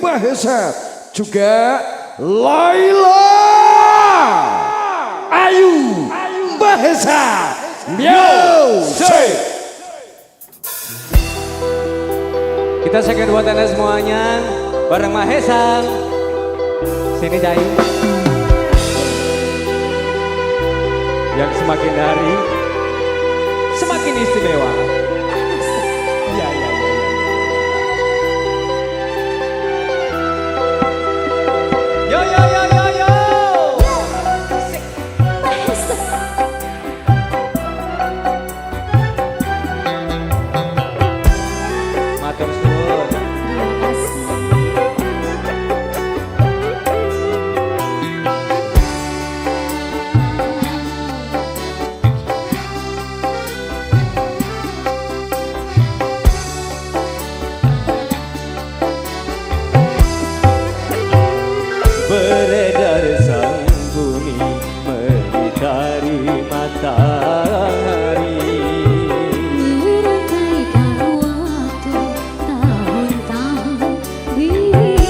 Mahesa, juga Laila Ayu Mahesa Music. Kita second buat anda semuanya bareng Mahesa. Sini Dayu. Yang semakin hari semakin istimewa. Ya, ya, ya, ya. Yo yo yo yo yo. Matur suwun. Beredar sang bumi mengitari matahari, merangkaikan waktu tahun-tahun berlalu.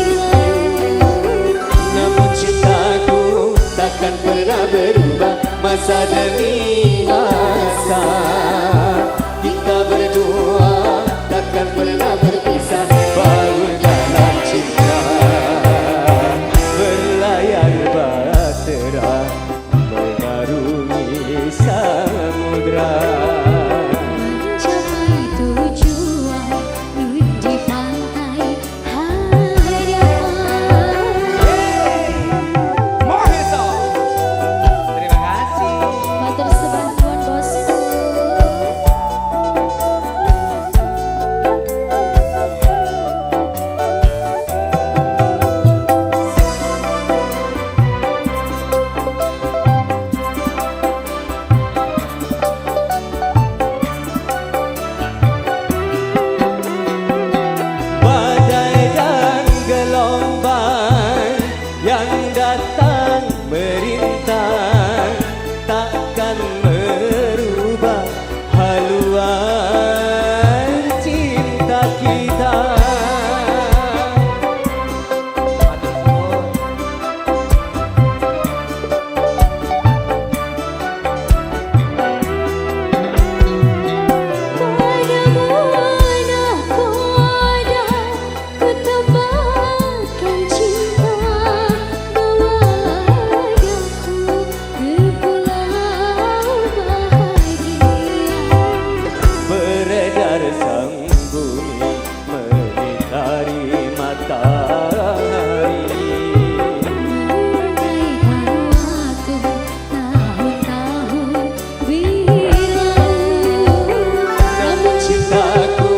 namun cintaku takkan pernah berubah masa demi masa. Kita berdua takkan pernah berpisah, baur dalam cinta. Berlayar bahtera mengarungi samudra. Mencapai tujuan di pantai harapan. Mahesa, terima kasih. Matur sembah nuwun bosku. Badai dan gelombang yang datang merintang takkan merubah haluan cinta kita. Mana aku ada, ku tambahkan cinta. Bawa aku ke pulau bahagia. Beredar sang bumi mengitari matahari, Merangkaikan waktu tahun-tahun berlalu. namun cintaku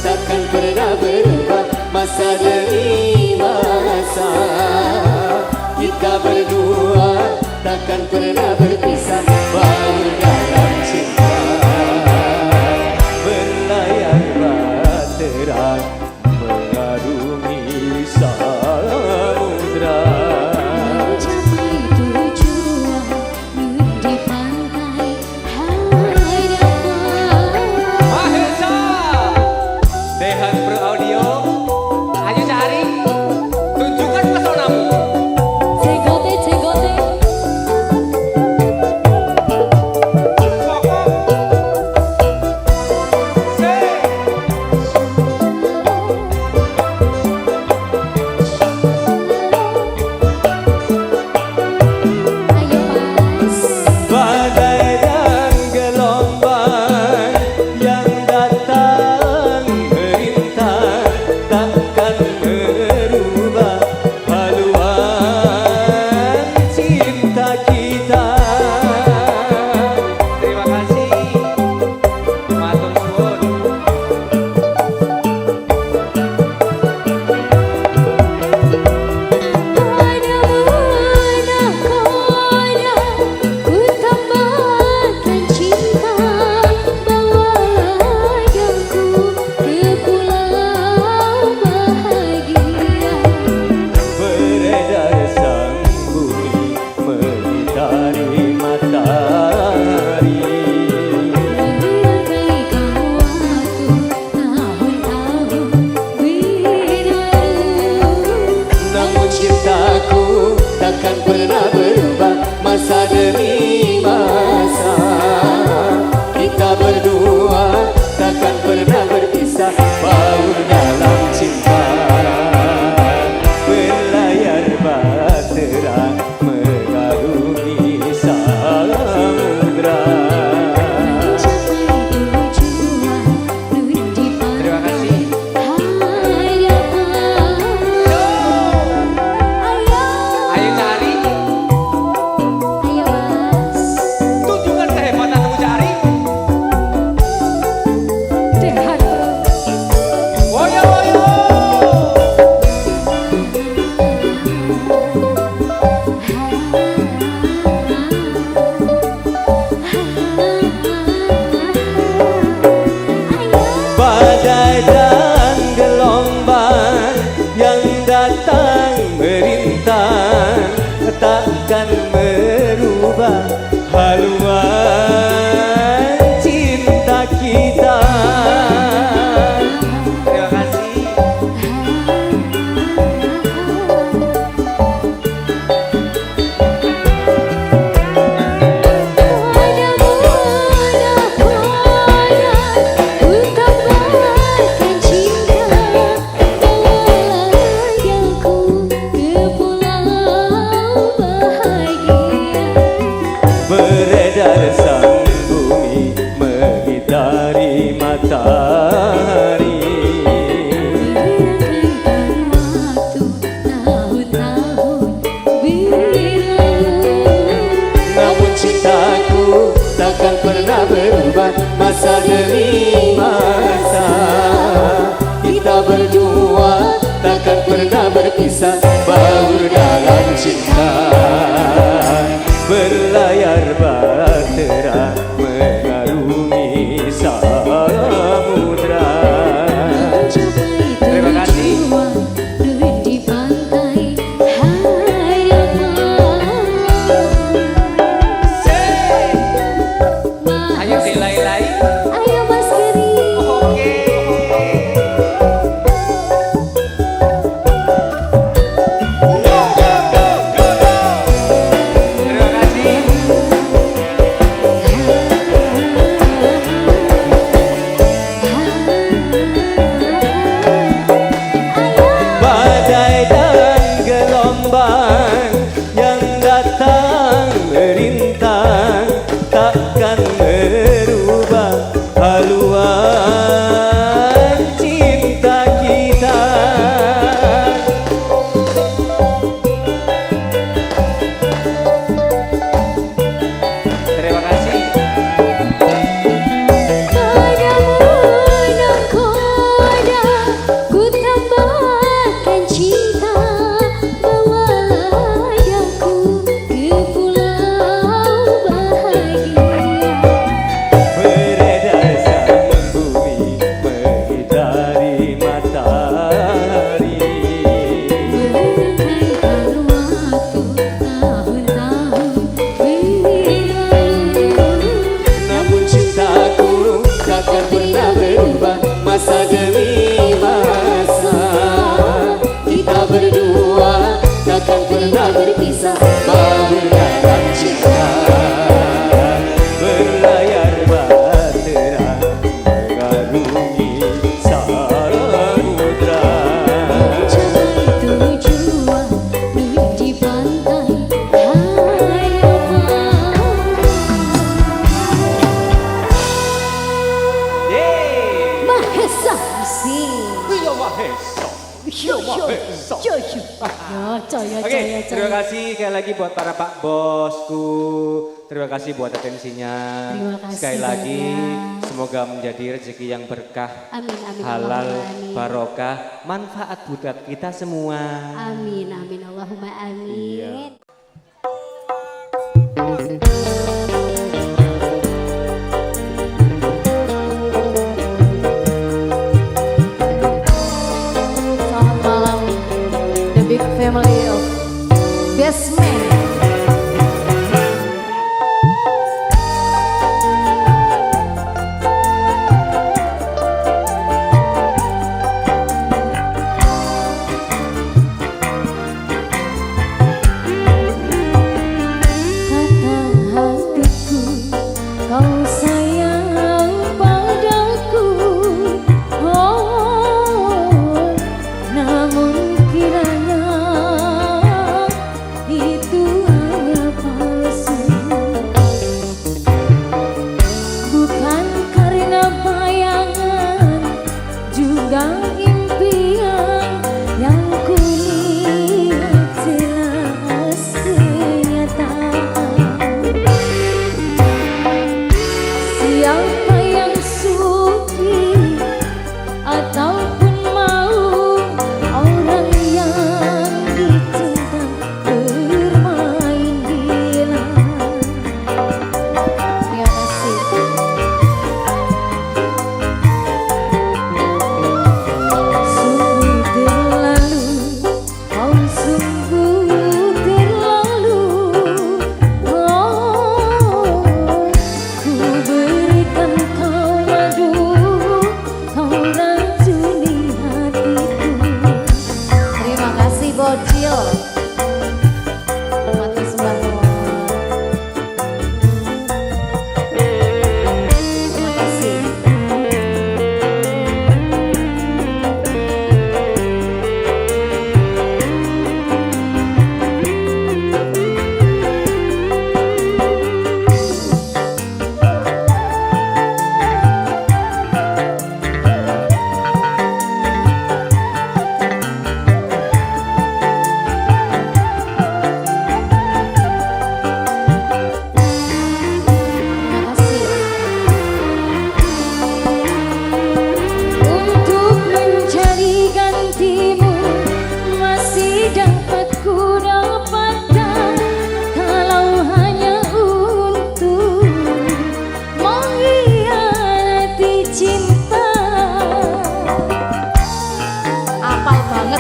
takkan pernah berubah masa demi masa. Kita berdua takkan pernah berpisah, baur dalam cinta. Berlayar bahtera mengarungi samudra. Mencapai tujuan di pantai harapan. Mahesa Dehan Pro Audio. Ayo cari Namun cintaku takkan pernah berubah masa demi masa. Kita berdua takkan pernah berpisah, baur dalam cinta. Berlayar bahtera mengarungi samudra. Mencapai tujuan nun di Terima kasih. Ayo cari, Ayo mas, tunjukkan kehebatanmu cari. dehan bro. Woyo woyo. Badai dan gelombang yang datang merintang takkan merubah haluan cinta kita. Terima kasih. Beredar sang bumi mengitari matahari. Namun cintaku takkan pernah berubah masa demi masa. Kita berdua takkan pernah berpisah, baur dalam cinta. Berlayar bahtera mengarungi samudra. Terima kasih. Di pantai harapan. Ayo dilai-lai. Ayo Mas Geri. Oke. Terima kasih. Badai dan gelombang yang datang merintang takkan merubah haluan cinta kita. Terima kasih. Padamu nangkoda ku tambahkan cinta, bawalah aku ke pulau bahagia. Beredar sang bumi mengitari matahari. Berkaitan waktu tahun-tahun berlalu. Namun cintaku takkan pernah berubah masa demi masa. Kita berdua takkan pernah berpisah, baur dalam cinta. Berlayar bahtera mengarungi samudra. Mencapai tujuan nun di pantai harapan. Yeay. Mahesa sing. Iya Mahesa. Yo yo yo yo. Yo Oke, terima kasih sekali lagi buat para Pak Bosku. Terima kasih buat atensinya. Terima kasih Sekali lagi, banyak. semoga menjadi rezeki yang berkah, Amin amin halal, Allahumma amin. barokah, manfaat buat kita semua. Amin amin Allahumma amin. Iya. Selamat malam, the big family of Best Man.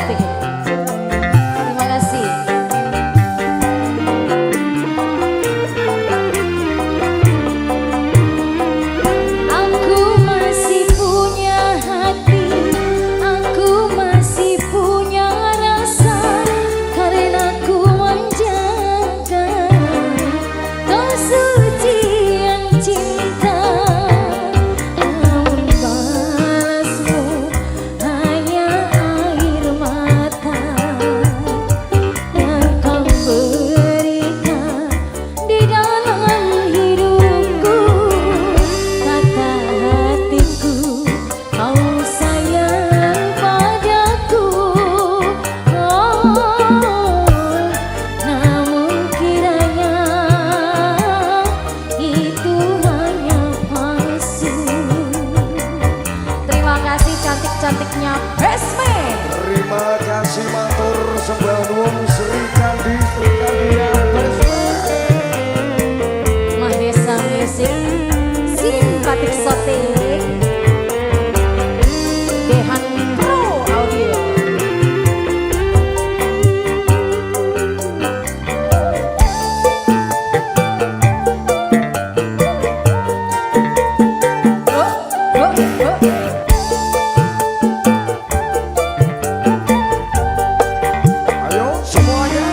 Pati. Terima kasih. Aku masih punya hati, aku masih punya rasa, karena ku menjaga kesucian cinta. Namun balasmu hanya air mata yang kau berikan di dalam hidupku. Kata hatiku kau sayang padaku, namun kiranya itu hanya palsu. Terima kasih cantik-cantiknya Besme. Terima kasih matur sembah nuwun Sri Kandi ya Mahesa Music Simpatik Sotik Dehan Pro Audio. Ayo semuanya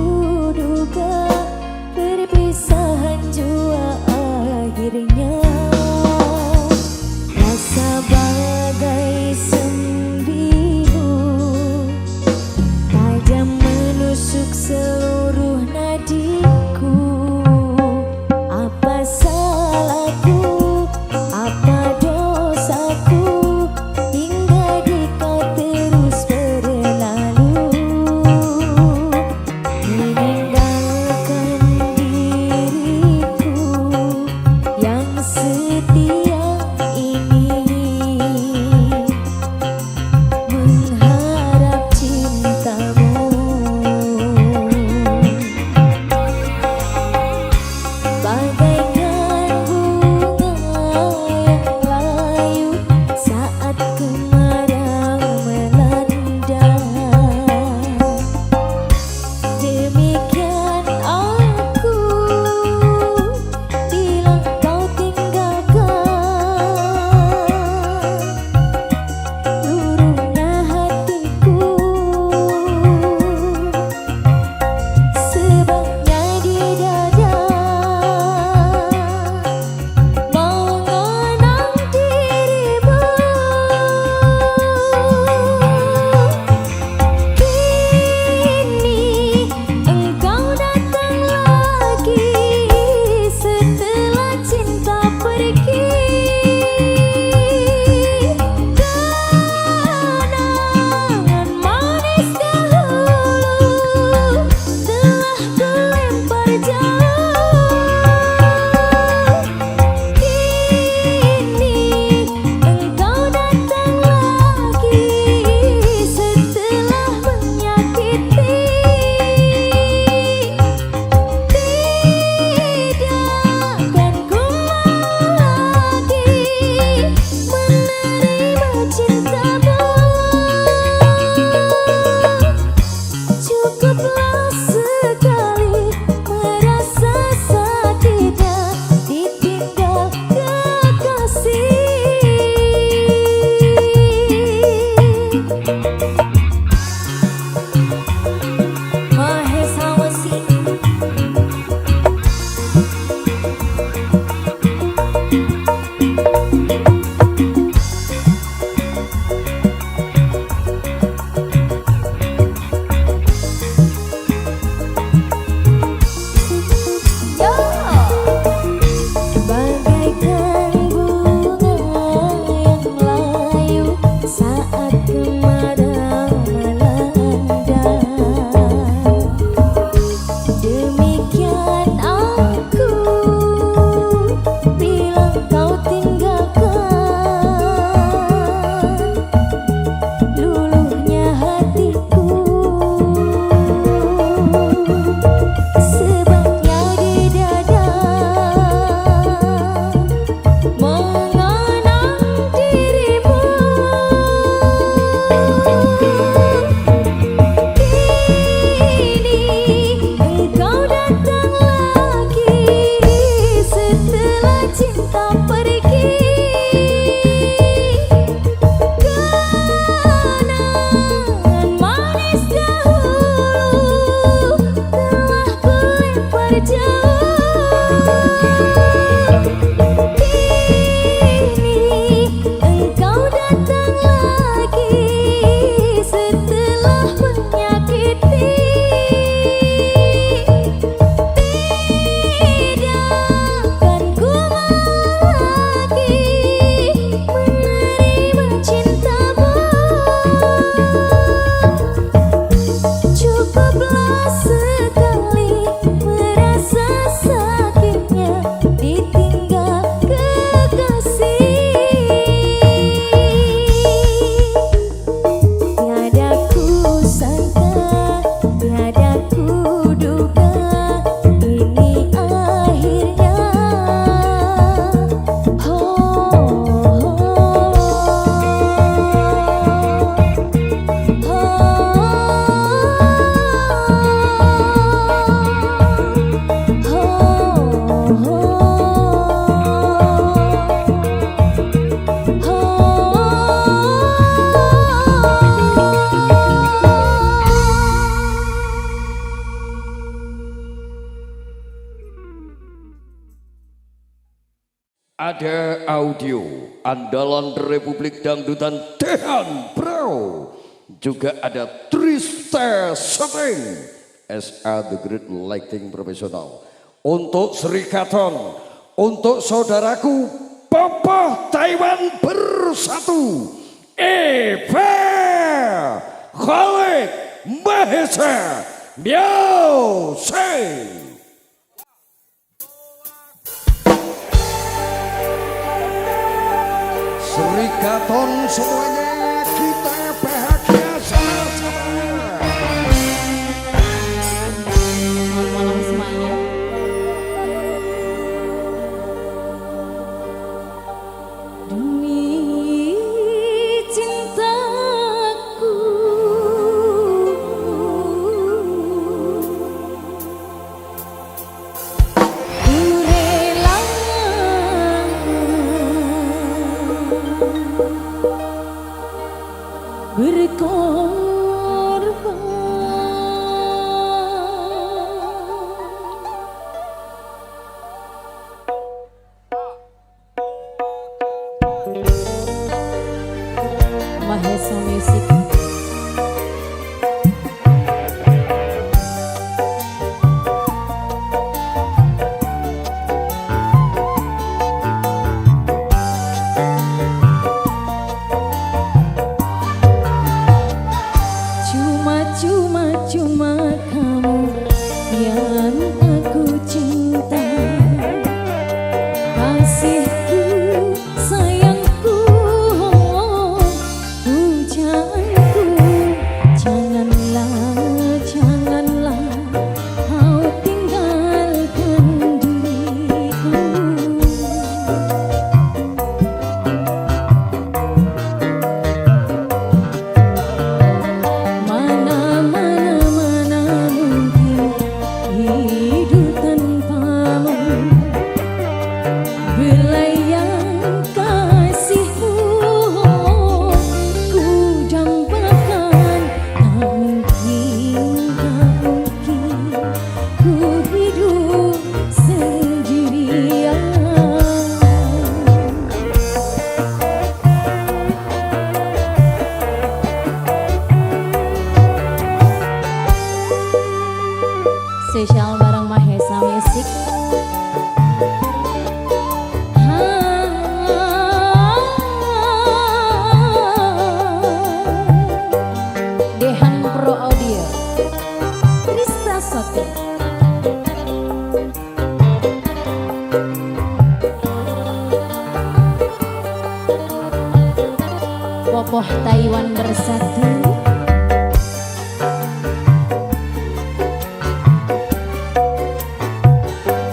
kuduga perpisahan jua akhirnya. Rasa bagai sembilu tajam menusuk seluruh nadiku. Apa salahku, apa dosaku, hingga di kau terus berlalu meninggalkan diriku yang setia ini, mengharap cintamu. Bagaikan bunga yang layu saat kemarau melanda, demikian aku bila kau tinggalkan luruhnya hatiku. Sebabnya di dada mengenang dirimu. Kini engkau datang lagi setelah cinta pergi. Kenangan manis dahulu telah kulempar jauh. Kini engkau datang lagi setelah menyakiti. Tidak akan ku lagi menerima cintamu. Cukuplah sekali merasa sakitnya ditinggal kekasih. Mahesa Wasih. Bagaikan bunga yang layu saat kemarau melanda, demikian aku bila kau tinggalkan luluhnya hatiku. Sebabnya di dada mengenang dirimu. Kini engkau datang lagi setelah cinta pergi. Kenangan manis dahulu telah kulempar jauh. Kini engkau datang lagi setelah menyakiti. Tidak akan ku lagi menerima cintamu. Cukuplah sekali merasa ada audio andalan Republik Dangdutan Dehan Bro, juga ada Triste Setting SA The Great Lighting Profesional. Untuk Sri Katon, untuk saudaraku Papa Taiwan Bersatu, Eva Khalid Mahesa Miao Sei. Sri Katon semuanya kita bahagia sama-sama. Selamat malam semuanya. Demi cintaku, ku rela berkorban. Mahesa Music. Cuma kamu yang aku cinta, kasihku, sayangku, pujaanku, janganlah kau tinggalkan diriku. Hidup tanpamu, belayang kasihmu, ku dambakan. Tak mungkin ku hidup sendirian. Spesial bareng Mahesa Music. Dehan Pro Audio, Trista Sotin. Popoh Taiwan Bersatu.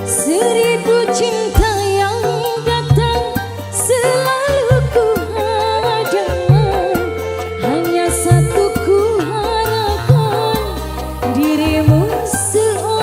Seribu cinta yang datang selalu ku hadang, hanya satu ku harapkan, dirimu seorang.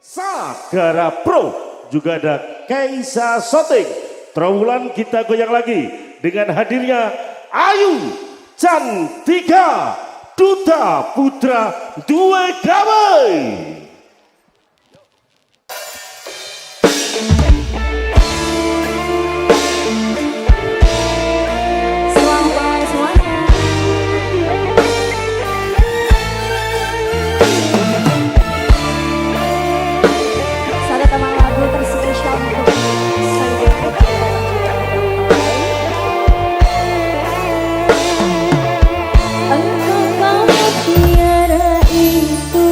Sagara Pro, juga ada Kaisa Soting. Trawulan kita goyang lagi dengan hadirnya Ayu Cantika Duta Putra Dua Gawai. Selamat semuanya. Sada teman lagu terspesial untuk saya. Engkau pamit tiada itu.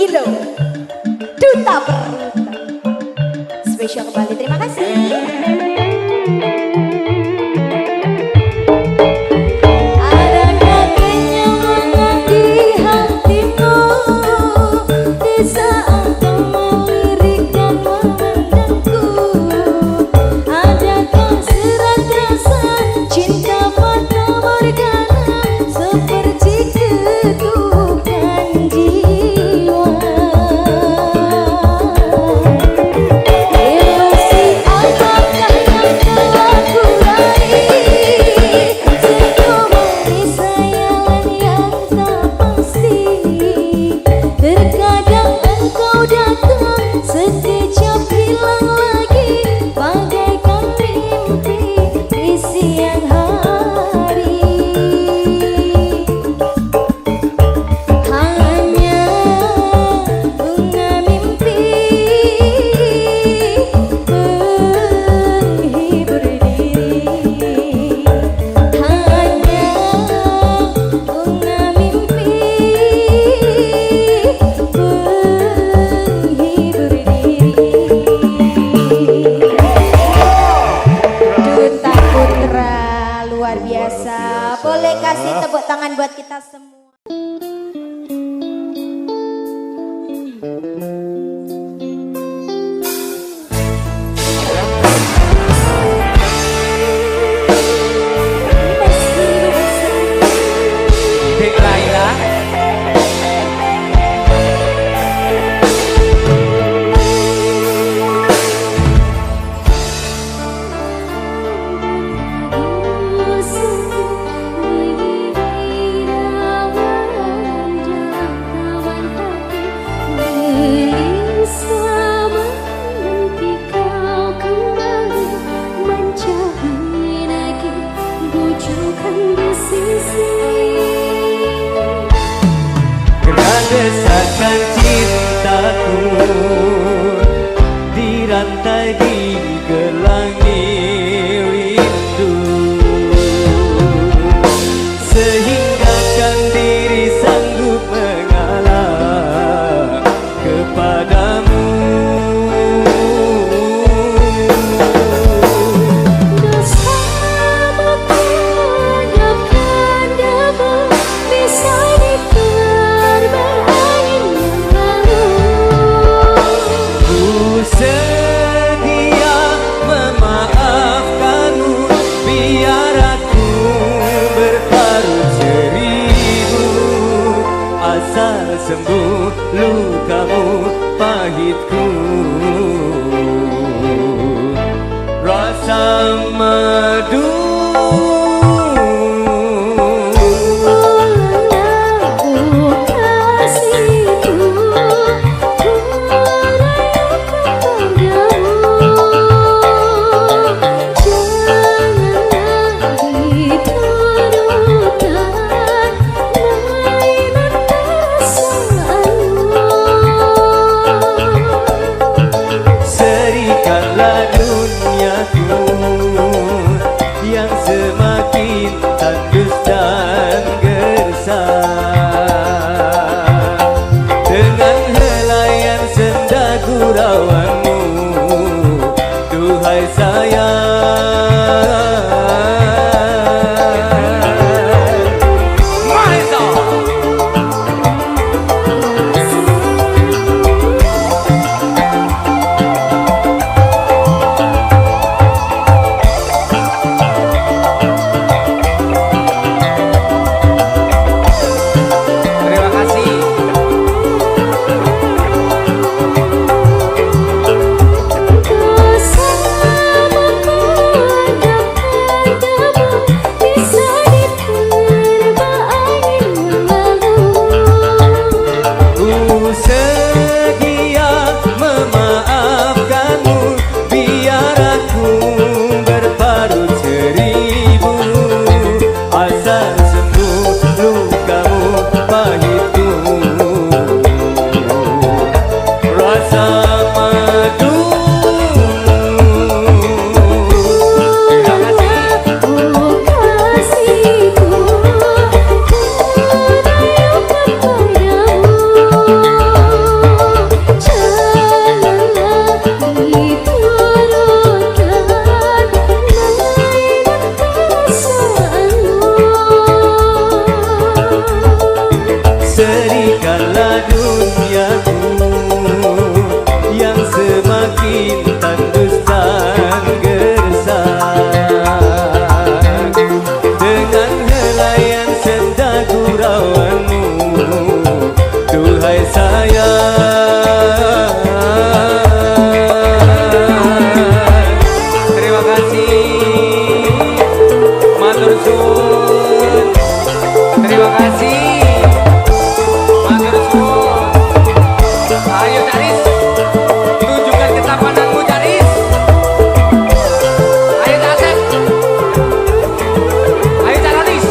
Milo, Duta Beruntung. Spesial kembali, terima kasih. Boleh kasih tepuk tangan buat kita semua. Desakan cintaku dirantai di gelangi rindu, sehingga kan diri sanggup mengalah kepadamu. Sembuh lukamu pahitku, rasa madu. Yang semakin tandus dan gersang, dengan helaian senda gurauanmu, duhai sayang. Bersamaku semakin tandus dan gersang dengan helaian senda gurauanmu, duhai sayang. Terima kasih, matur suwun. Terima kasih, matur suwun. Ayo Caris, tunjukkan ketapananmu Caris. Ayo Cacep, ayo Caronis.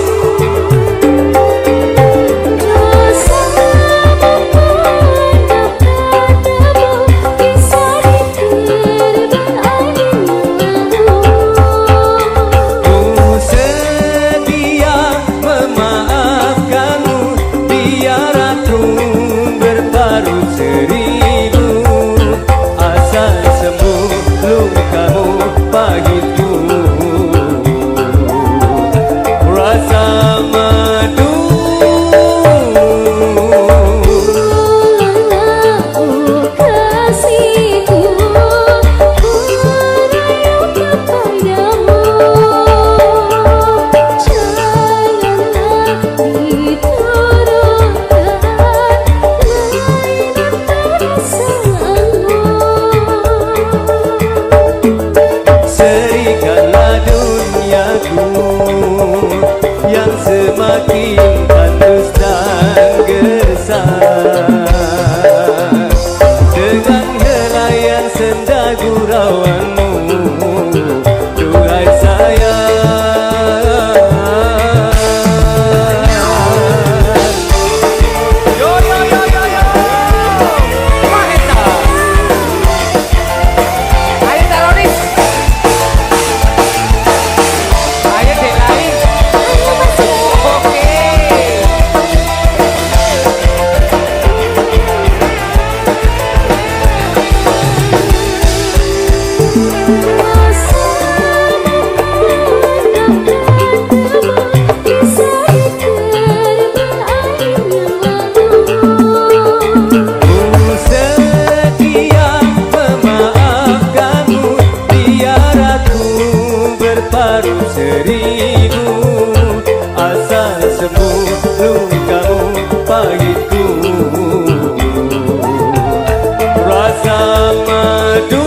Ku sedia memaafkanmu, biar aku berparuh seribu, asal sembuh lukamu pahitku, rasa madu. Serikanlah duniaku yang semakin tandus dan gersang dengan helaian senda gurauanmu, duhai sayang. Yo yo yo yo yo, Mahesa. Ayo Taronis. Ayo Delai. Oke. Ku sedia memaafkanmu, biar aku berparuh seribu, asal sembuh lukamu pahitku, rasa madu.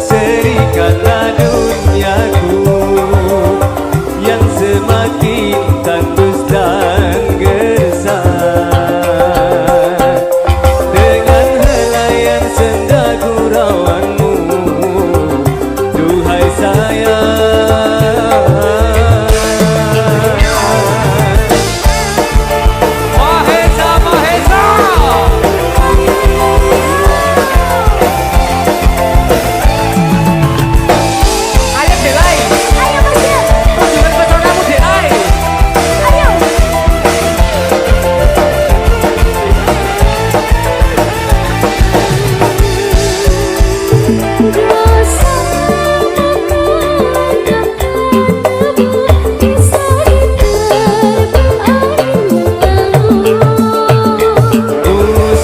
Serikanlah duniaku yang semakin tandus dan gersang dengan helaian senda gurauanmu, duhai sayang. Mahesa, Mahesa. Ayo Delai. Tunjukkan pesonamu Delai. Ku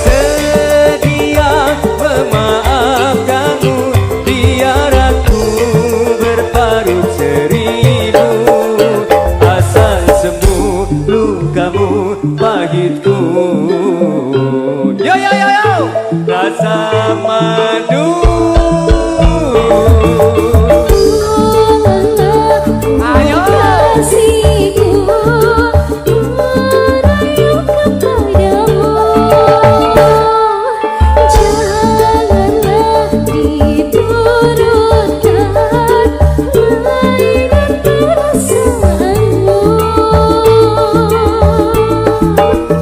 sedia memaafkanmu, biar aku berparuh seribu, asal sembuh lukamu pahitku. Yo yo yo yo, rasa madu. Ayo.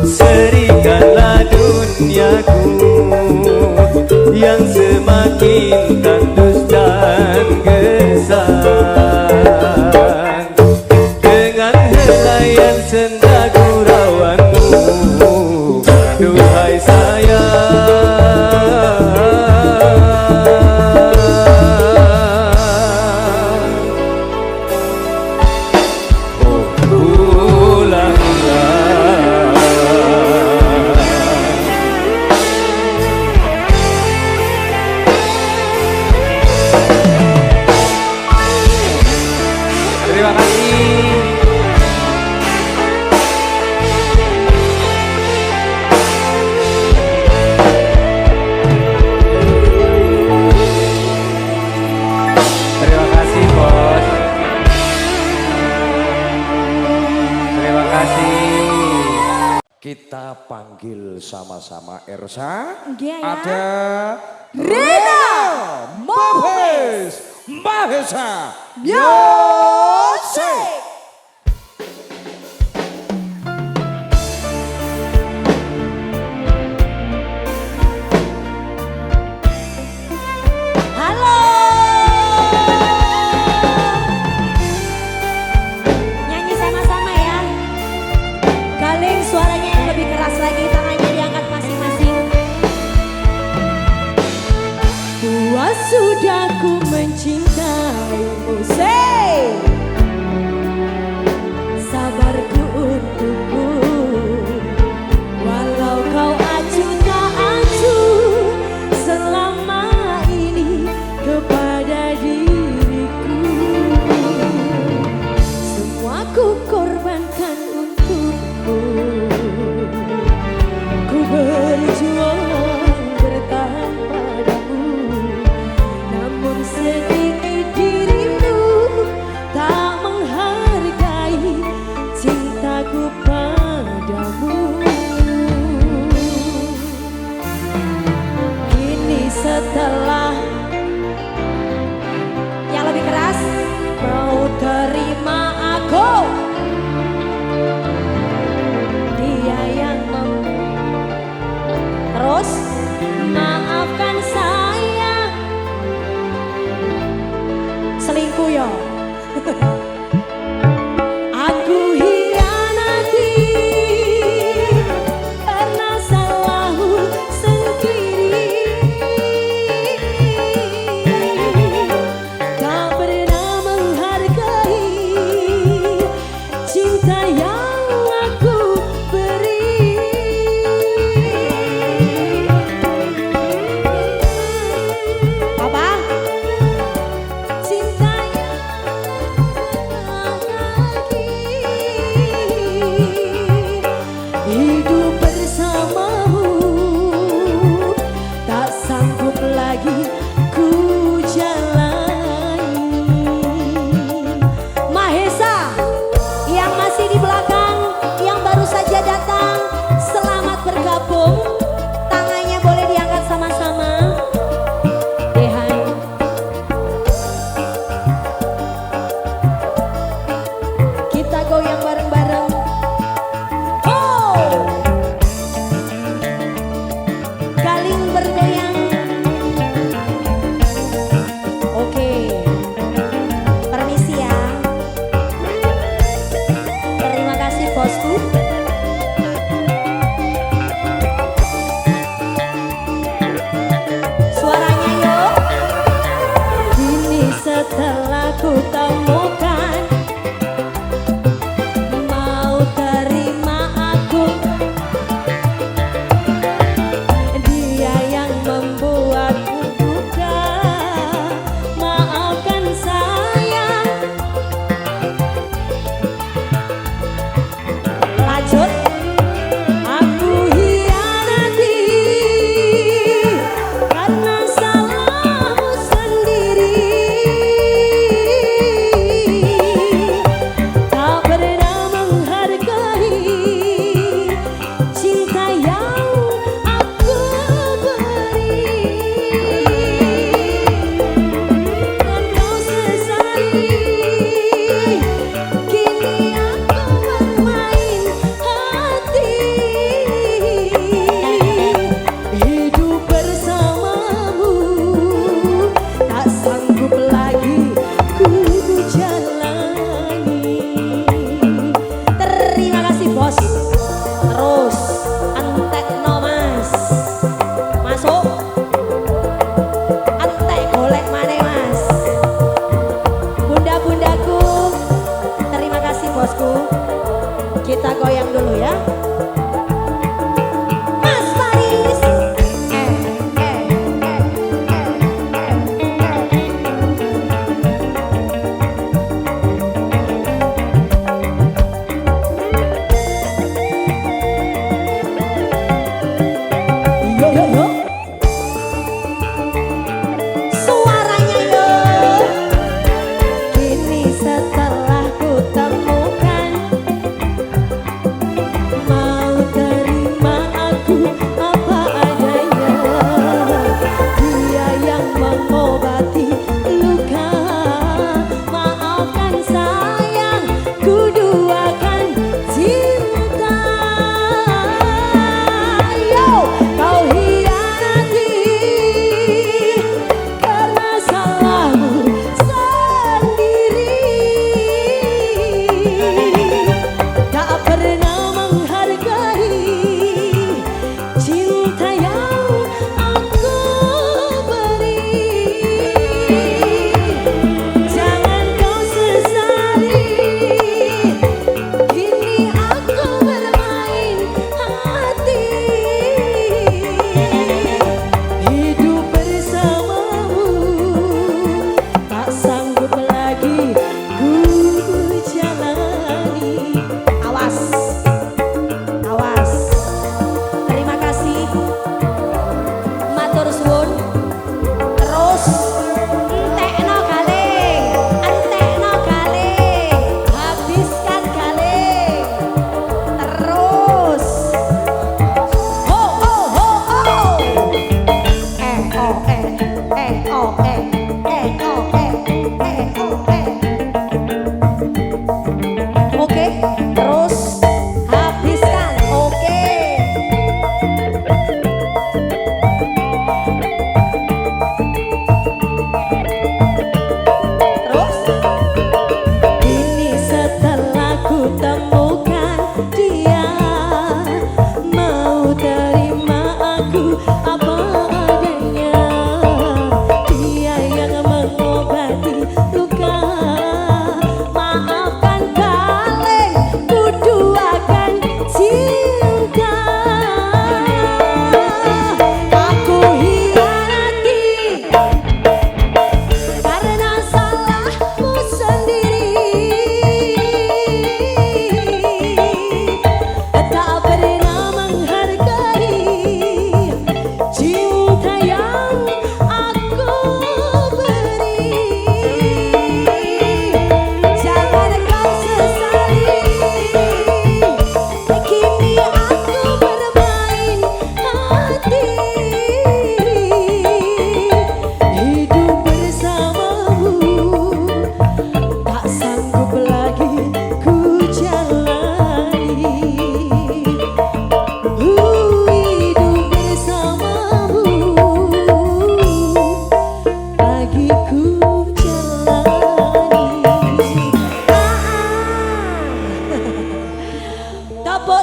Serikanlah duniaku yang semakin tandus dan gersang dengan helaian kita panggil sama-sama Ersa. Iya ya. Ada Rena Mabes Mahesa Music. Halo. Nyanyi sama-sama ya. Galing suaranya yang lebih keras lagi, tangannya diangkat masing-masing. Puas sudah ku mencintaimu, say. Sabarku untukmu, walau kau acuh tak acuh selama ini kepada diriku. Semua ku korbankan untukmu, ku berjuang bertahan padamu. Namun sedikit dirimu tak menghargai cintaku padamu. Kini setelah yang lebih keras, mau terima aku, dia yang terus maafkan saya. Selingkuh ya. Aku hianati karena salahku sendiri. Tak pernah menghargai cinta yang aku beri. Apa? Cinta yang lagi hidup bersamamu, tak sanggup lagi ku jalani. Mahesa yang masih di belakang, yang baru saja datang, selamat bergabung. Tangannya boleh diangkat sama-sama. Dehan. Kita goyang bareng-bareng. Oh, galing bergoyang. Oke, permisi ya. Terima kasih bosku. Suaranya yuk. Kini setelah ku temukan, mau terima aku, dia yang membuatku duka. Maafkan saya. Lanjut. Aku hianati karena salahmu sendiri. Tak pernah menghargai cinta yang aku beri. Dan kau sesali, kini aku bermain hati. Hidup bersamamu, tak sanggup lagi ku jalani. Terima kasih bos. Terus antek no mas, masuk. Antek golek mana mas. Bunda-bundaku, terima kasih bosku. Kita goyang dulu ya. Mas Faris. Yo yo yo. Suaranya yo. Kini setelah ku temukan, mau terima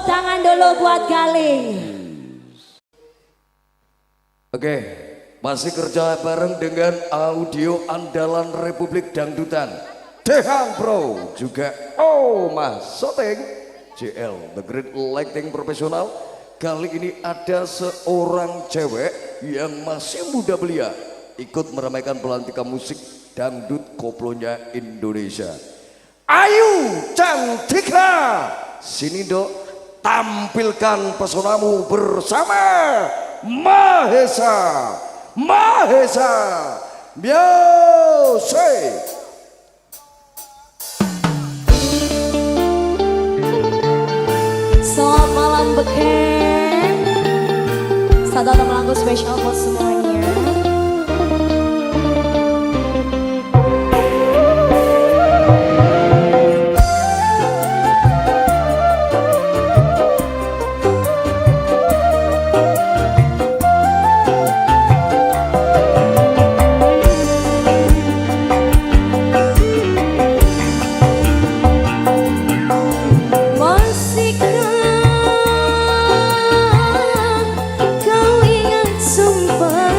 tangan dulu buat Galing. Oke, masih kerja bareng dengan audio andalan Republik Dangdutan. Dehang Bro, juga Mas Soteng, JL, The Great Lighting Profesional. Kali ini ada seorang cewek yang masih muda belia, ikut meramaikan pelantikan musik dangdut koplonya Indonesia. Ayu Cantika, sini dok, tampilkan pesonamu bersama Mahesa. Mahesa Music. Selamat malam beken. Satu lagu spesial buat semuanya. Masihkah kau ingat sumpah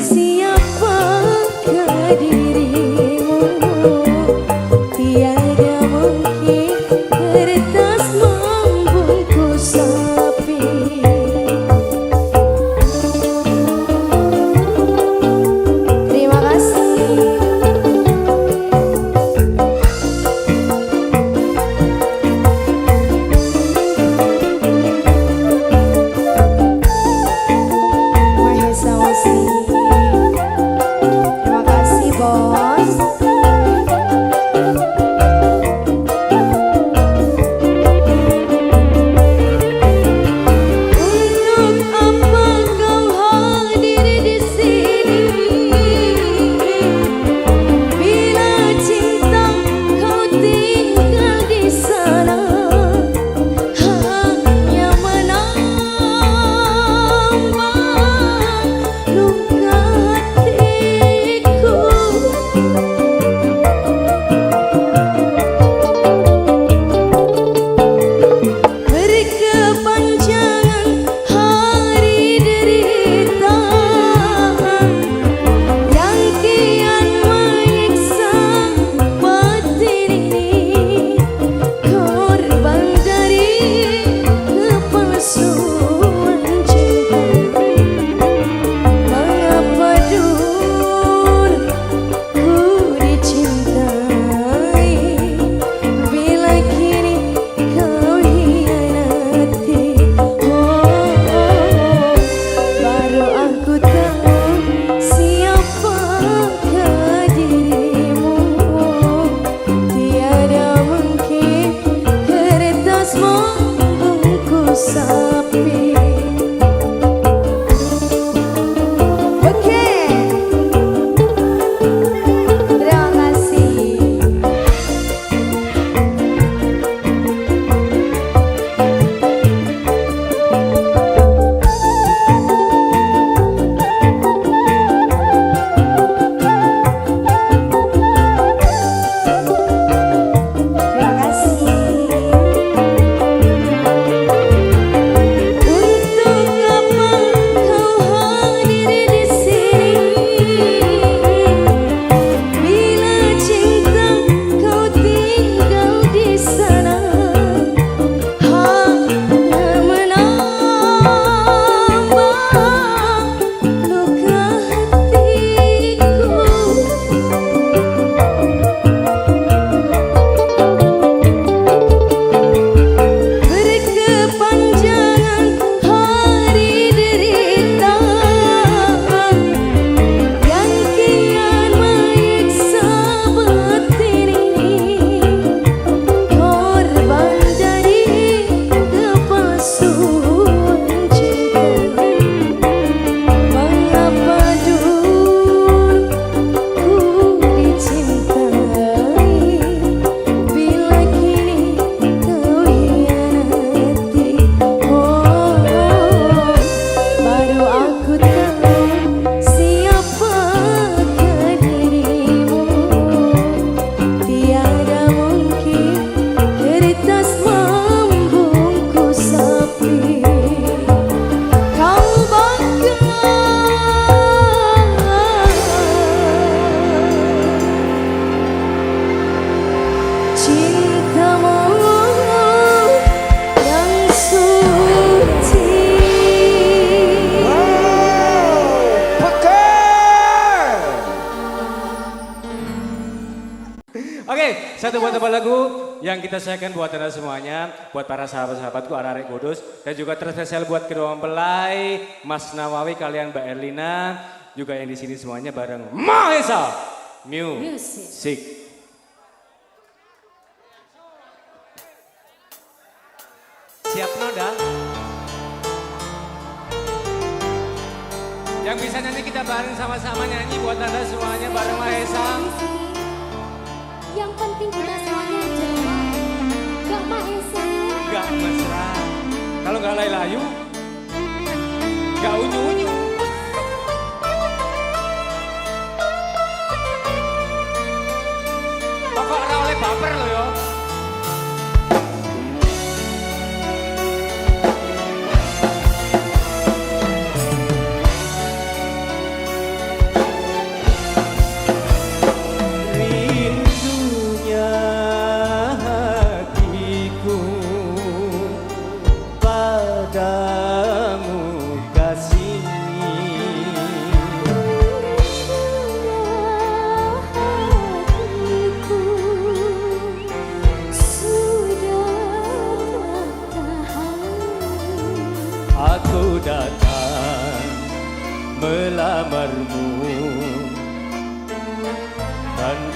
siapakah dirimu? Tiada mungkin kertas membungkus sapi. Terima kasih. Mahesa Wasi. Terima kasih bos. Untuk apa kau hadir di sini? Bila cinta kau tinggal di sana, hanya menambah luka hatiku. Berkepanjangan hari derita yang kian menyiksa batin ini, korban dari kepalsuan cinta. Mengapa dulu ku dicintai, bila kini kau hianati. Baru aku tahu siapakah dirimu. Tiada mungkin kertas membungkus sapi. Oke, terima kasih. Terima kasih. Untuk apa kau hadir di sini? Bila cinta kau tinggal di sana, hanya menambah luka hatiku. Berkepanjangan hari derita yang kian menyiksa batin ini, korban dari kepalsuan cinta. Mengapa dulu ku dicintai, bila kini kau hianati. Baru aku tahu siapakah dirimu. Tiada mungkin kertas membungkus sapi. Kau bakal cintamu yang suci. Oke, satu buat tambah lagu yang kita sayangkan buat anda semuanya, buat para sahabat-sahabatku Arek Kudus, dan juga terspesial buat kedua mempelai, Mas Nawawi, kalian Mbak Erlina, juga yang di sini semuanya bareng Mahesa Music. Siap Noda? Yang bisa nyanyi kita bareng sama-sama nyanyi buat anda semuanya bareng Mahesa. Yang penting kita semuanya jelas, gak Mahesa. Gak mesra. Kalau gak layu, gak unyu-unyu. Pokok ora oleh baper loh ya.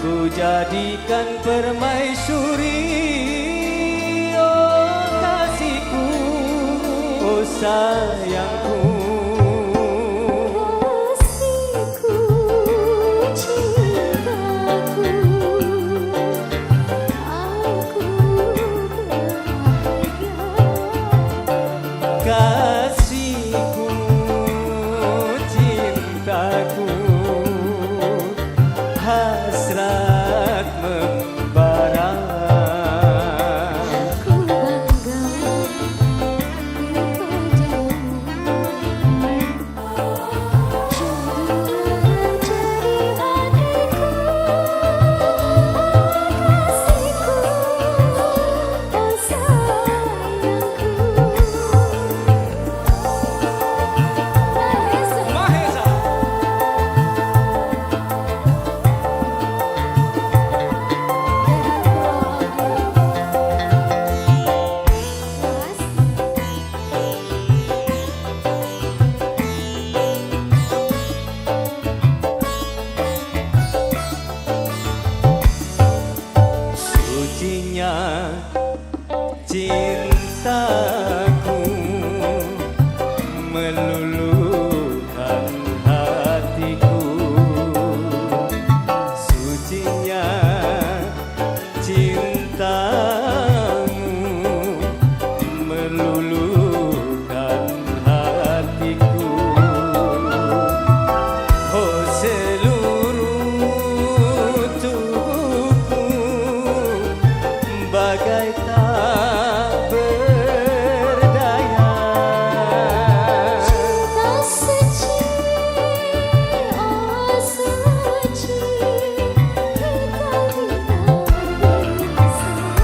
ku jadikan permaisuri, oh kasihku, oh sayangku. Kasihku, cintaku, hasrat membara. Aku bangga cintaku meluluhkan hatiku, sucinya cintamu meluluhkan hatiku. Oh seluruh tubuhku bagai tak berdaya. cinta suci, oh suci, kita bina bersama.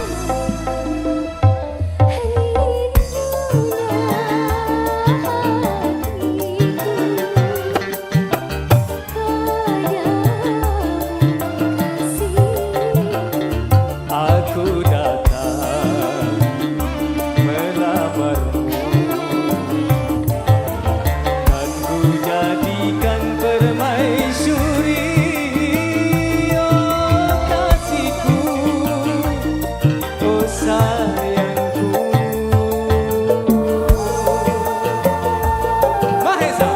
Aku datang melamarmu dan ku jadikan permaisuri, oh kasihku, oh sayangku. Mahesa.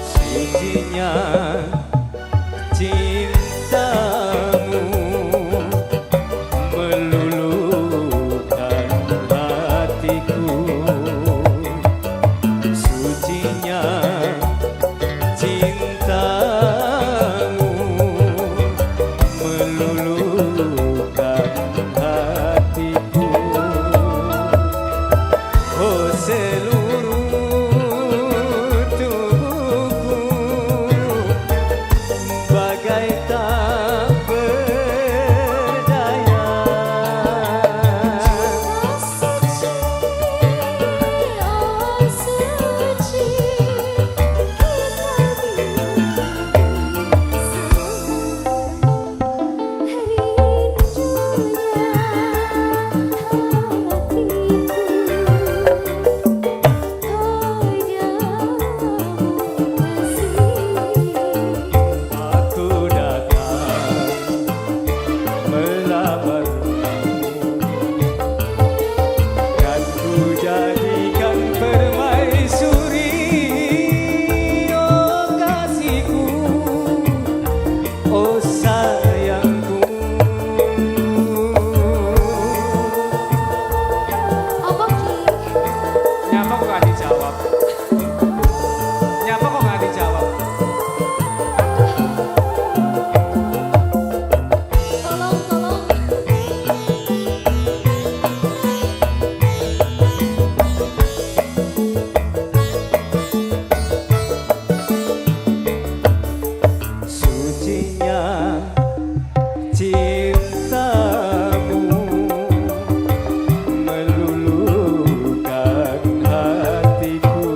Sucinya cintamu meluluhkan hatiku, sucinya cintamu meluluhkan hatiku. Oh seluruh tubuhku bagai tak berdaya. Suci, oh suci, kita bina Aku datang melamarmu dan ku jadikan permaisuri, oh kasihku, oh sayangku. Apa Ki? Nyapa kok gak dijawab? Nyapa kok gak dijawab? Tolong, tolong. Sucinya cintamu meluluhkan hatiku,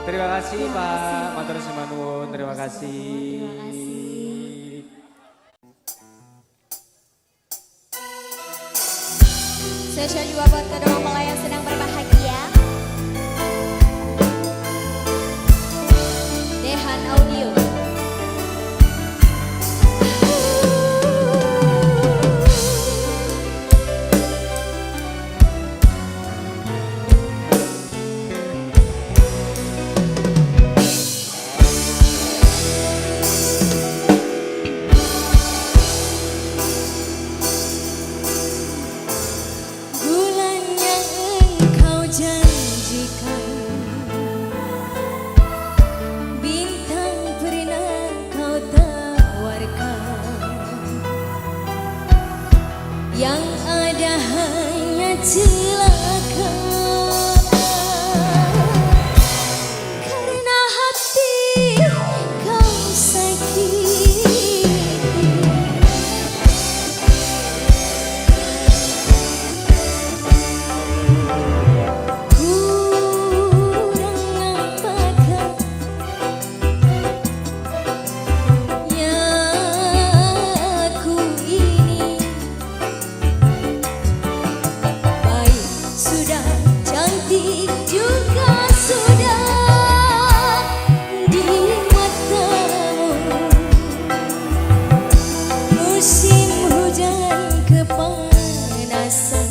Terima kasih Pak, matur nuwun, terima kasih. Terima kasih. Spesial juga buat kedua mempelai yang sedang berbahagia. Dehan Audio. Bulan yang engkau janjikan, bintang pernah kau tawarkan, yang ada hanya celaka. Karena hati kau sakit, kurang apakah yang aku ini? Baik sudah, cantik juga sudah di matamu. Musim hujan kepanasan,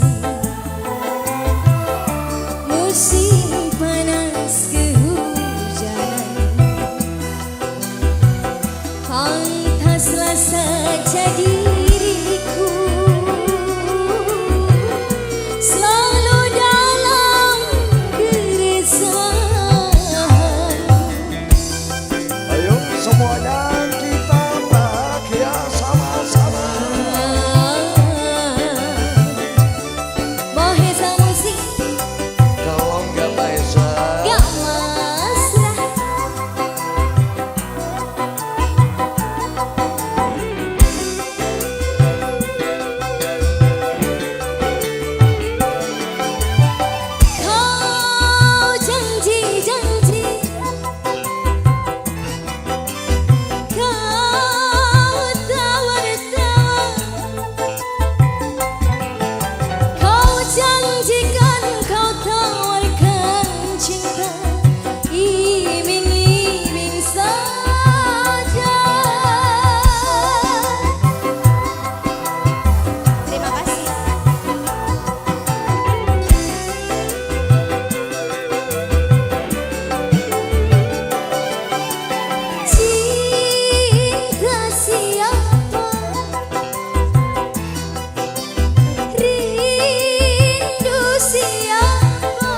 musim panas kehujanan, pantaslah saja diriku selalu dalam keresahan. Ayo semuanya kita bahagia sama-sama. Mahesa musik Kalau nggak Maesa, gak masalah. Kau janji-janji, kau tawar-tawar, kau janjikan, kau tawarkan cinta, iming-iming saja. Terima kasih. Cinta siapa, rindu siapa,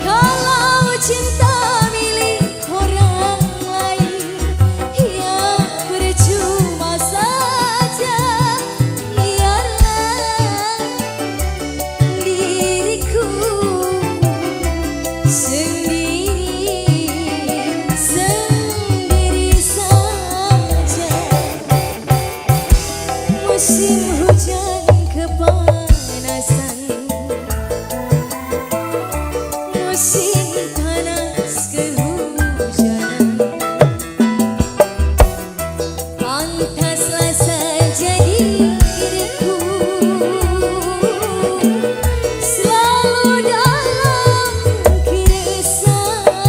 kalau cinta milik orang lain ya percuma saja. Biarlah diriku sendiri saja. Musim hujan kepanasan, musim panas kehujanan, pantaslah saja diriku selalu dalam keresahan.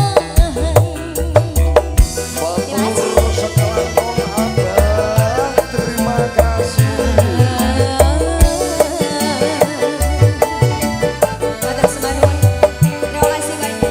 matur setelah Abah, terima kasih. Matur sembah nuwun. Terima kasih banyak.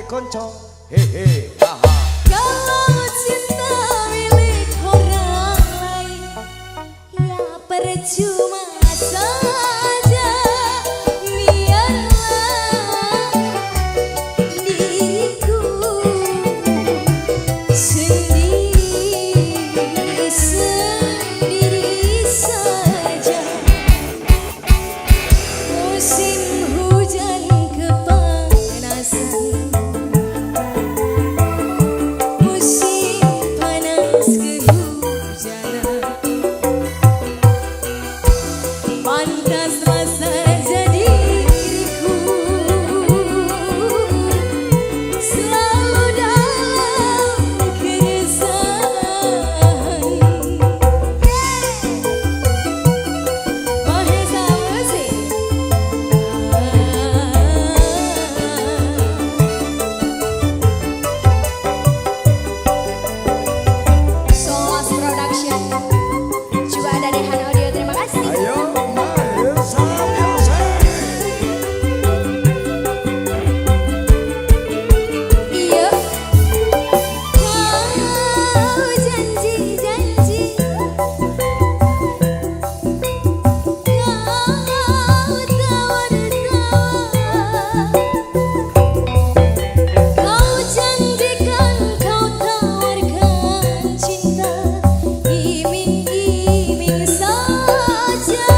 konco. Hehe, haha. Kalau cinta milik orang lain, ya percuma saja. Biarlah diriku sendiri saja. Musim hujan kepanasan, musim panas kehujanan, pantaslah saja diriku selalu dalam keresahan. Mahesa Musik. Soas Production juga ada Dehan Audio, terima kasih. Ayo Mahesa Music. Iya, kau janji-janji, kau tawar-tawar, kau janjikan kau tawarkan cinta, iming-iming saja.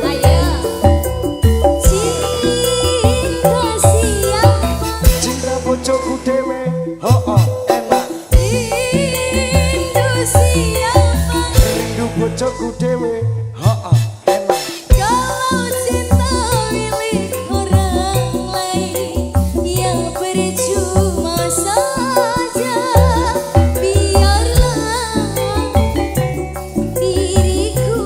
Ayo, cinta siapa? Cinta bojoku dewe. Ho-oh, enak. Rindu siapa? Rindu bojoku dewe. Ho-oh, enak. Kalau cinta milik orang lain, yang percuma saja. Biarlah diriku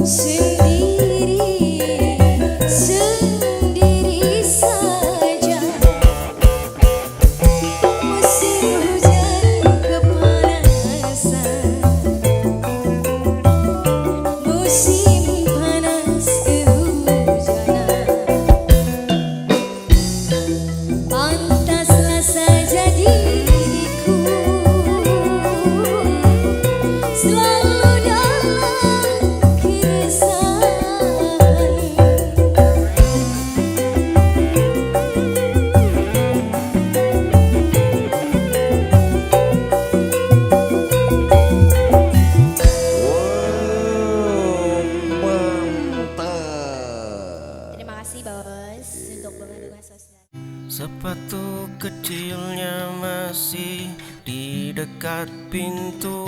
sendiri saja. Musim hujan kepanasan, musim panas kehujanan, pantaslah saja diriku selalu dalam keresahan. Terima kasih bos untuk bunga-bunga sosial. Sepatu kecilnya masih di dekat pintu.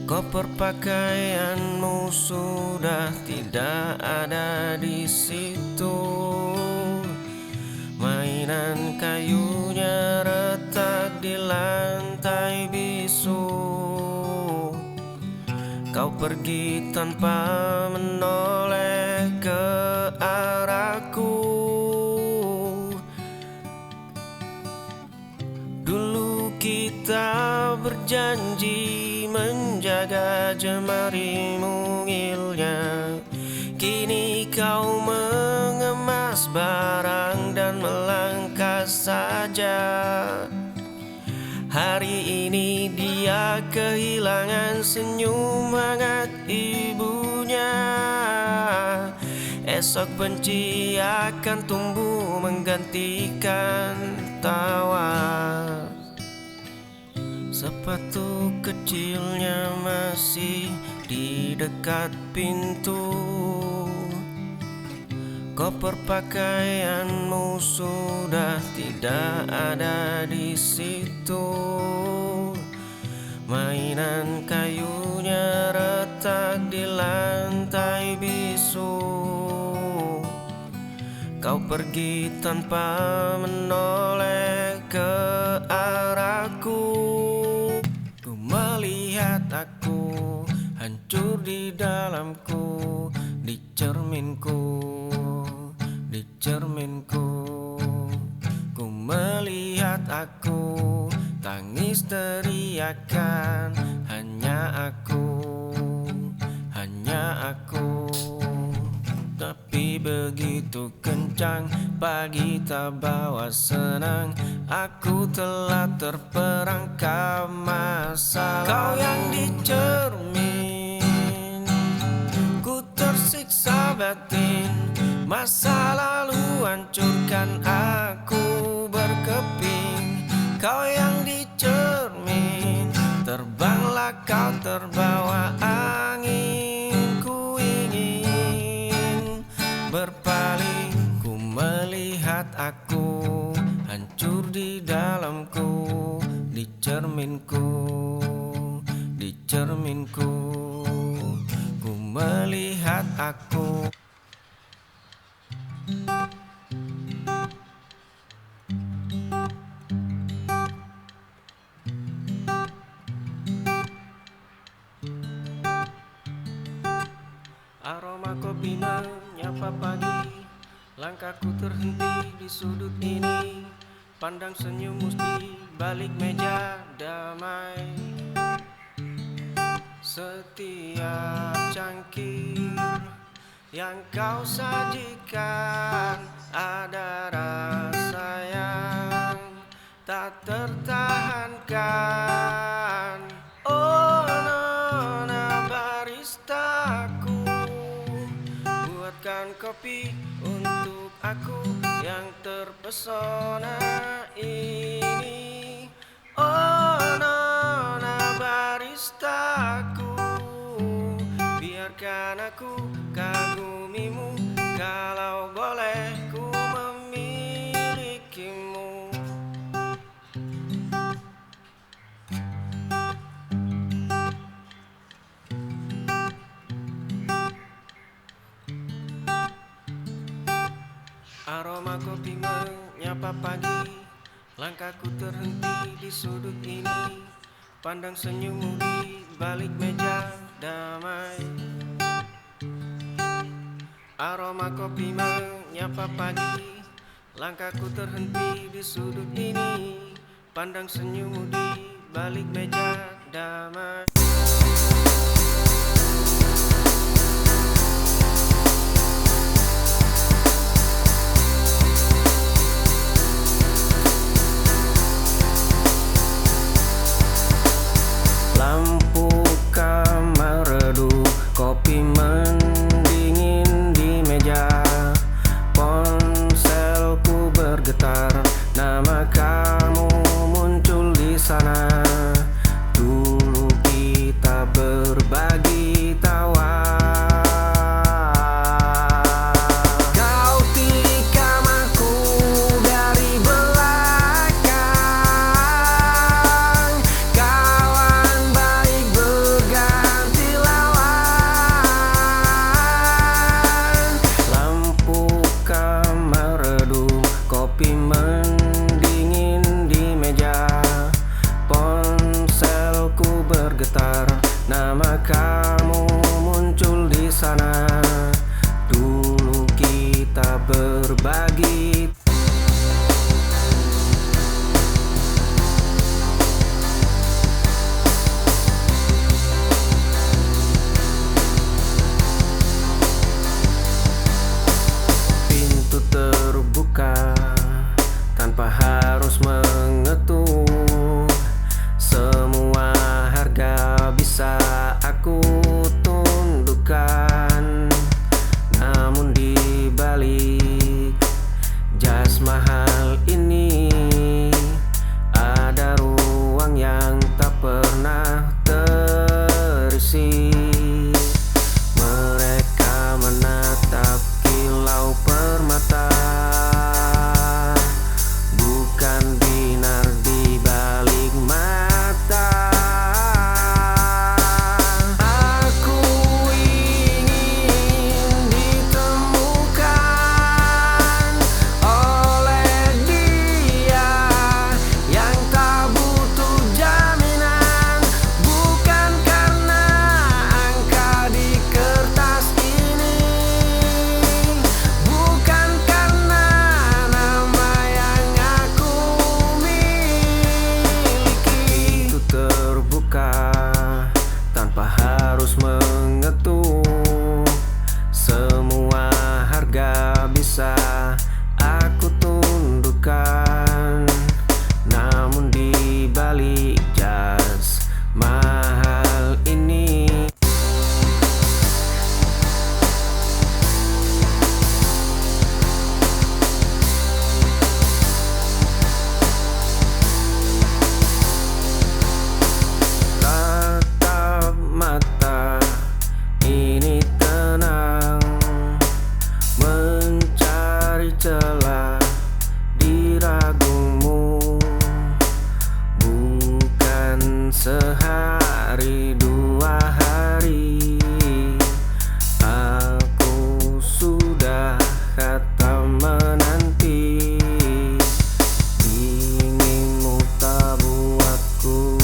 Koper pakaianmu sudah tidak ada di situ. Mainan kayunya retak di lantai bisu. Kau pergi tanpa menoleh ke arahku. Dulu kita berjanji menjaga jemari mungilnya. Kini kau mengemas barang dan melangkah saja. Hari ini dia kehilangan senyum hangat ibunya. Esok benci akan tumbuh menggantikan tawa. Sepatu kecilnya masih di dekat pintu. Koper pakaianmu sudah tidak ada di situ. Mainan kayunya retak di lantai bisu. Kau pergi tanpa menoleh ke arahku. Ku melihat aku hancur di dalamku, di cerminku, di cerminku. Ku melihat melihat aku tangis teriakan, hanya aku. Tapi begitu kencang, pagi tak bawa senang. Aku telah terperangkap masa. Kau yang dicermin, ku tersiksa batin. Masa lalu hancurkan aku berkeping. Kau yang dicermin, terbanglah kau terbawa angin. Ku ingin berpaling, ku melihat aku hancur di dalamku, di cerminku, ku melihat aku. Aroma kopi menyapa pagi, langkahku terhenti di sudut ini. Pandang senyummu di balik meja damai. Setiap cangkir yang kau sajikan ada rasa yang tak tertahankan. Oh nona baristaku, buatkan kopi untuk aku yang terpesona ini. Oh nona baristaku, biarkan aku kagumimu, kalau boleh ku memilikimu. Aroma kopi menyapa pagi, langkahku terhenti di sudut ini. Pandang senyummu di balik meja damai. Aroma kopi menyapa pagi, langkahku terhenti di sudut ini. Pandang senyummu di balik meja damai. Lampu kamar redup, kopi mendingin di meja. Ponselku bergetar, nama kamu muncul di sana. Dulu kita berbagi tawa. Kau tikam aku dari belakang, kawan baik berganti lawan. Lampu kamar redup, kopi mendingin di meja. Ponselku bergetar, nama kamu muncul di sana. Dulu kita berbagi. Pintu terbuka tanpa harus mengetuk. Semua harga bisa aku tundukkan. Namun di balik jas mahal ini ada ruang yang tak pernah terisi. Mereka menatap kilau permata, bukan bina ragumu. Bukan sehari dua hari, aku sudah kata menanti. Inginmu tak buatku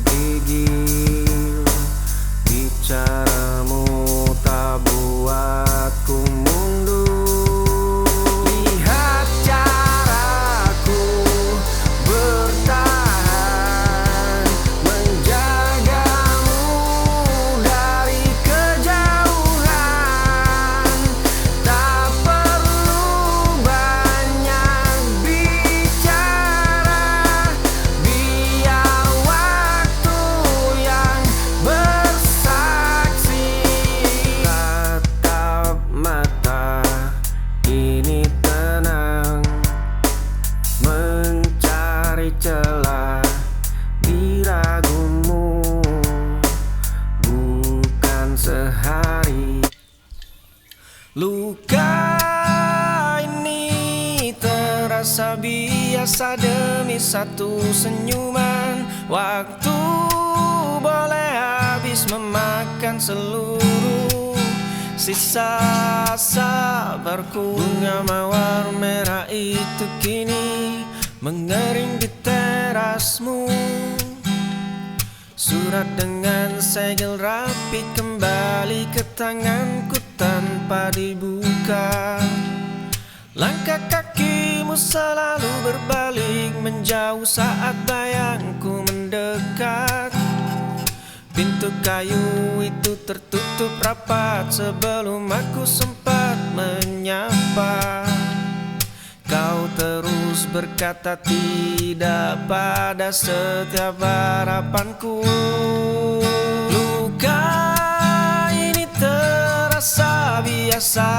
gigil, bicaramu tak buatku mundur. Lihat caraku bertahan, menjagamu dari kejauhan. Tak perlu banyak bicara, biar waktu yang bersaksi. Tatap mata ini tenang, mencari celah di ragumu. Bukan sehari. Luka ini terasa biasa demi satu senyuman. Waktu boleh habis memakan seluruh sisa sabarku. Bunga mawar merah itu kini mengering di terasmu. Surat dengan segel rapi kembali ke tanganku tanpa dibuka. Langkah kakimu selalu berbalik menjauh saat bayangku mendekat. Pintu kayu itu tertutup rapat sebelum aku sempat menyapa. Kau terus berkata tidak pada setiap harapanku. Luka ini terasa biasa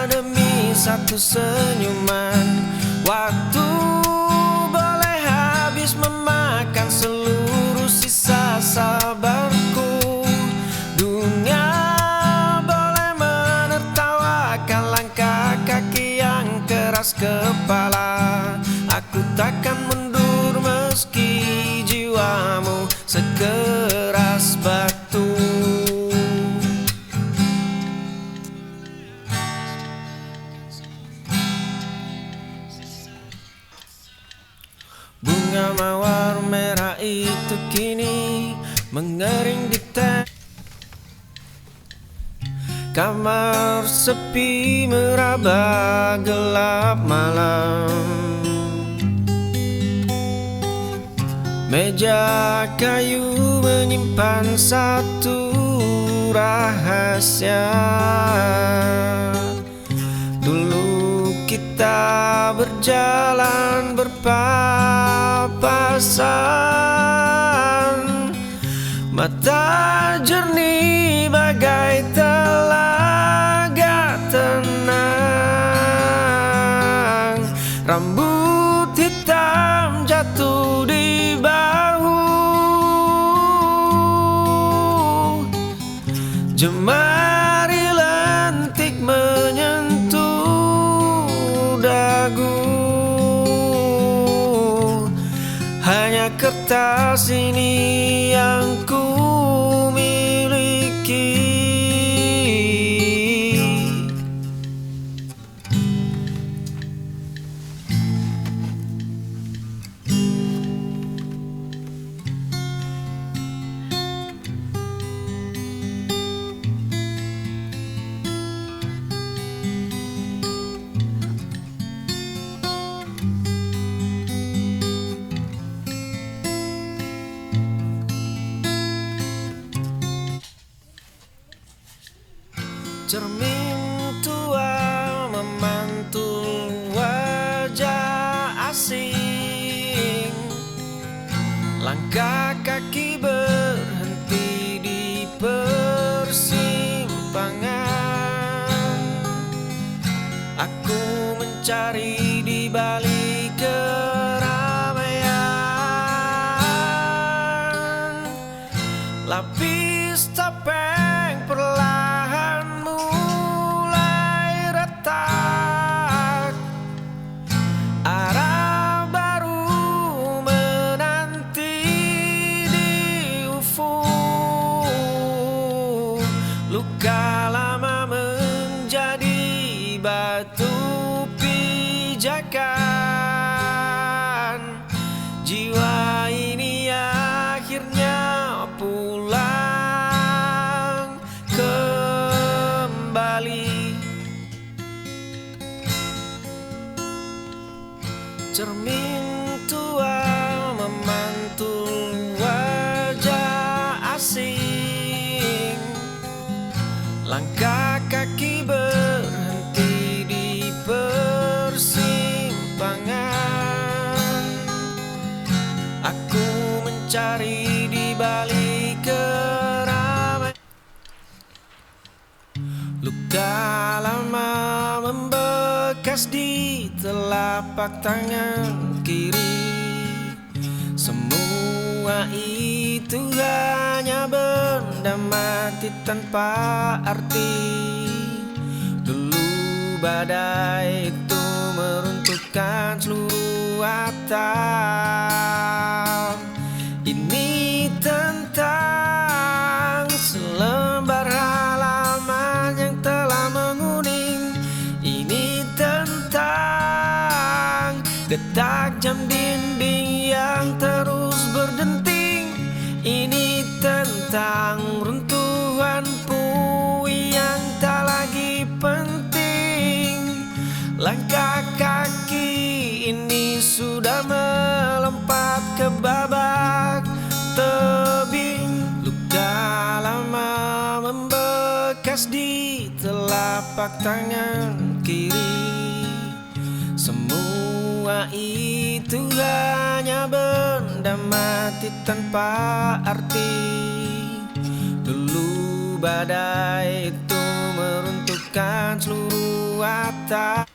demi satu senyuman. Waktu boleh habis memakan seluruh sisa sabarku. Dunia boleh menertawakan langkah kaki yang keras kepala. Aku takkan mundur meski jiwamu sekeras batu. Bunga mawar merah itu kini mengering di kamar sepi meraba gelap malam. Meja kayu menyimpan satu rahasia. Dulu kita berjalan berpapasan, mata jernih bagai telaga tenang. Rambut hitam jatuh di bahu, jemari lentik menyentuh dagu. Hanya kertas ini yang ku miliki. Cermin tua memantul wajah asing. Langkah kaki berhenti di persimpangan. Aku mencari di balik keramaian. Lapis topeng perlahan mulai retak. Arah cermin tua memantul wajah asing. Langkah kaki berhenti di persimpangan. Aku mencari di balik keramaian. Luka lama membekas di telapak tangan kiri. Semua itu hanya benda mati tanpa arti. Dulu badai itu meruntuhkan seluruh atap. Ini tentang selembar halaman yang telah menguning. Ini tentang detak jam dinding yang terus berdenting. Ini tentang runtuhan puing yang tak lagi penting. Langkah kaki ini sudah melompat ke babak tebing. Luka lama membekas di telapak tangan kiri. Semua itu hanya benda mati tanpa arti. Dulu badai itu meruntuhkan seluruh atap.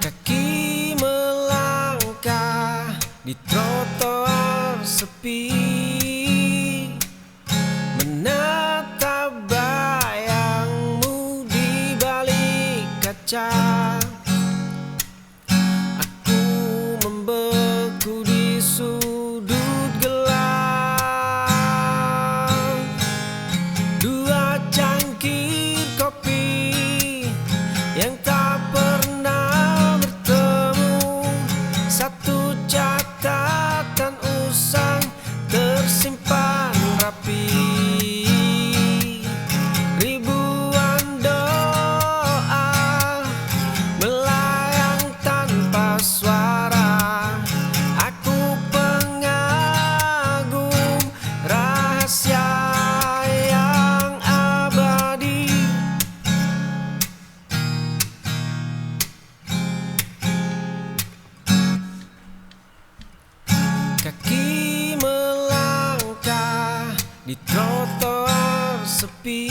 Kaki melangkah di trotoar sepi, menatap bayangmu di balik kaca. Aku membeku di sudut gelap. Dua cangkir kopi yang tak pernah bertemu. Satu catatan usang tersimpan rapi. Ribuan doa melayang tanpa suara. Aku pengagum rahasia yang abadi. Kaki melangkah di trotoar sepi,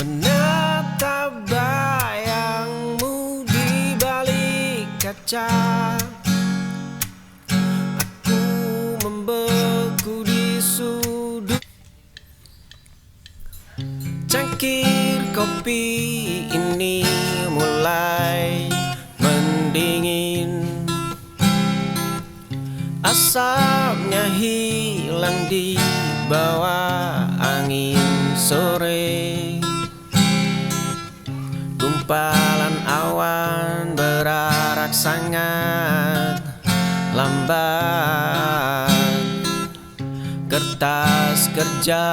menatap bayangmu di balik kaca. Aku membeku di sudut. Cangkir kopi ini mulai mendingin. Asapnya hilang di bawah angin sore. Gumpalan awan berarak sangat lambat. Kertas kerja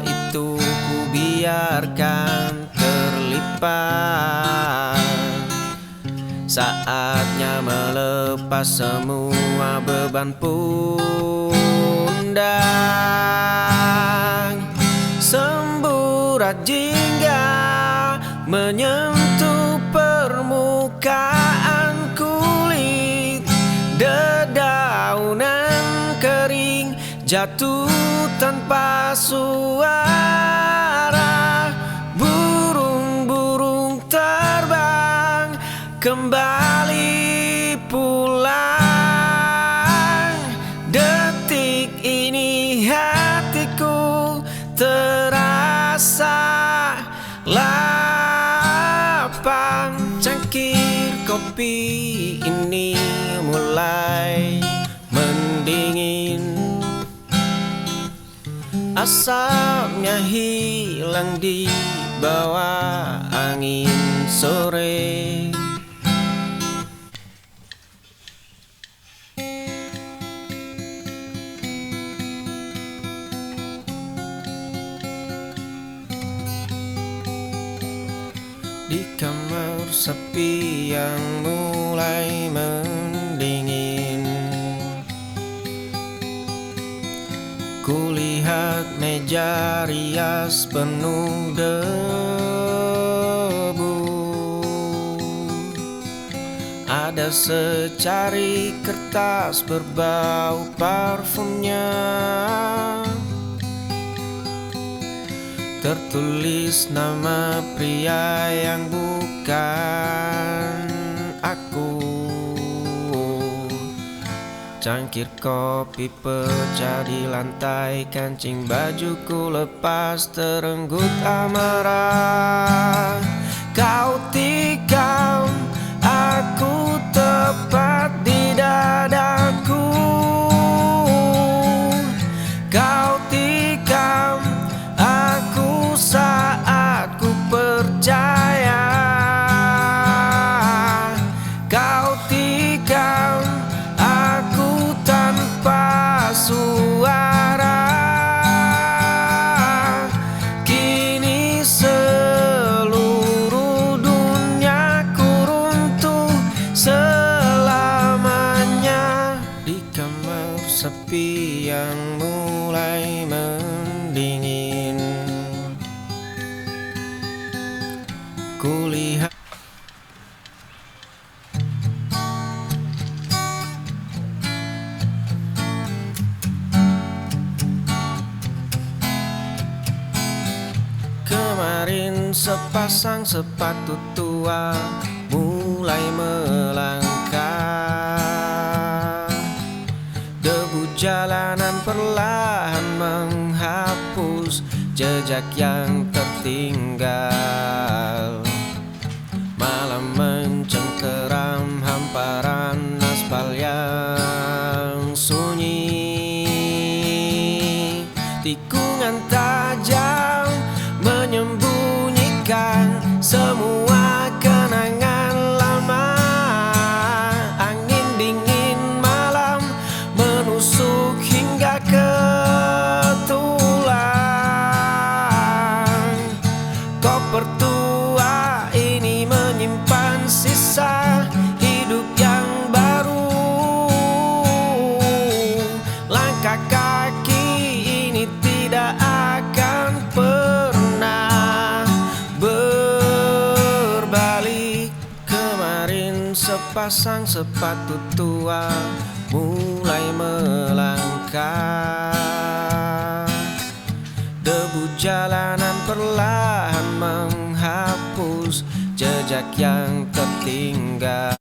itu ku biarkan terlipat. Saatnya melepas semua beban pundak. Semburat jingga menyentuh permukaan kulit. Dedaunan kering jatuh tanpa suara. Burung-burung terbang kembali pulang. Detik ini hatiku terasa lapang. Cangkir kopi ini mulai mendingin. Asapnya hilang di bawah angin sore. Di kamar sepi yang mulai mendingin. Kulihat meja rias penuh debu. Ada secari kertas berbau parfumnya. Tertulis nama pria yang bukan aku. Cangkir kopi pecah di lantai, kancing bajuku lepas terenggut amarah. Kau tikam aku tepat di dadaku. Kau tikam aku saat ku percaya. Kau tikam aku tanpa suara. Kini seluruh duniaku runtuh selamanya. Di kamar sepi yang mulai mendingin, kulihat kemarin sepasang sepatu tua mulai melangkah. Debu jalanan perlahan menghapus jejak yang tertinggal. Malam mencengkeram hamparan aspal yang sunyi. Tikungan tajam menyembunyikan semua kenangan lama. Angin dingin malam menusuk hingga ke tulang. Koper tua ini menyimpan sisa hidup yang baru. Langkah kaki ini tidak akan pernah berbalik. Kemarin sepasang sepatu tua mulai melangkah. Debu jalanan perlahan menghapus jejak yang tertinggal.